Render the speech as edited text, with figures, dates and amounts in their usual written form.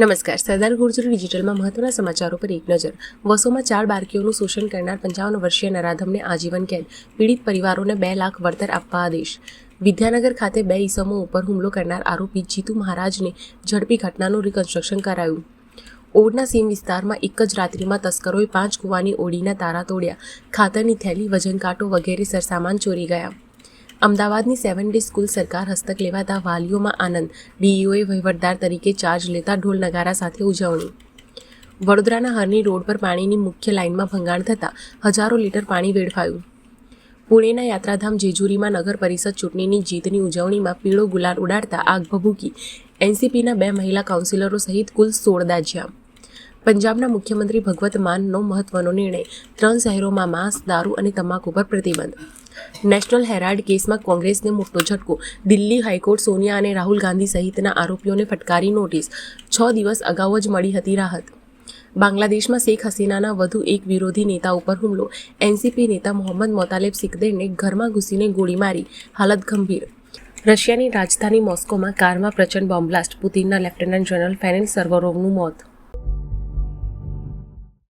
નમસ્કાર. સરદાર ગુર્જર ડિજિટલમાં મહત્વના સમાચારો પર એક નજર. વસોમાં 4 બાળકીઓનું શોષણ કરનાર 55 વર્ષીય નરાધમને આજીવન કેદ, પીડિત પરિવારોને 2 લાખ વળતર આપવા આદેશ. વિદ્યાનગર ખાતે 2 ઈસમો ઉપર હુમલો કરનાર આરોપી જીતુ મહારાજને ઝડપી ઘટનાનું રિકન્સ્ટ્રક્શન કરાયું. ઓડના સીમ વિસ્તારમાં એક જ રાત્રિમાં તસ્કરોએ 5 કૂવાની ઓડીના તારા તોડ્યા. ખાતરની થેલી, વજન કાંટો વગેરે સરસામાન ચોરી ગયા. અમદાવાદની 7 ડે સ્કૂલ સરકાર હસ્તક લેવાતા વાલીઓમાં આનંદ. ડીઈઓએ વહીવટદાર તરીકે ચાર્જ લેતા ઢોલ નગારા સાથે ઉજવણી. વડોદરાના હરની રોડ પર પાણીની મુખ્ય લાઇનમાં ભંગાણ થતાં હજારો લીટર પાણી વેડફાયું. પુણેના યાત્રાધામ જેજુરીમાં નગર પરિષદ ચૂંટણીની જીતની ઉજવણીમાં પીળો ગુલાલ ઉડાડતા આગ ભભૂકી. એનસીપીના 2 મહિલા કાઉન્સિલરો સહિત કુલ 16 દાઝ્યા. પંજાબના મુખ્યમંત્રી ભગવત માનનો મહત્વનો નિર્ણય. 3 શહેરોમાં માંસ, દારૂ અને તમાકુ પર પ્રતિબંધ. નેશનલ હેરાલ્ડ કેસમાં કોંગ્રેસને મોટો ઝટકો. દિલ્હી હાઈકોર્ટ સોનિયા અને રાહુલ ગાંધી સહિતના આરોપીઓને ફટકારી નોટિસ. 6 દિવસ અગાઉ જ મળી હતી રાહત. બાંગ્લાદેશમાં શેખ હસીનાના વધુ એક વિરોધી નેતા ઉપર હુમલો. એનસીપી નેતા મોહમ્મદ મોતાલેબ સિકદરને ઘરમાં ઘૂસીને ગોળી મારી, હાલત ગંભીર. રશિયાની રાજધાની મોસ્કોમાં કારમાં પ્રચંડ બોમ્બ બ્લાસ્ટ. પુતિનના લેફ્ટનન્ટ જનરલ ફેરેન સર્વરોવનું મોત.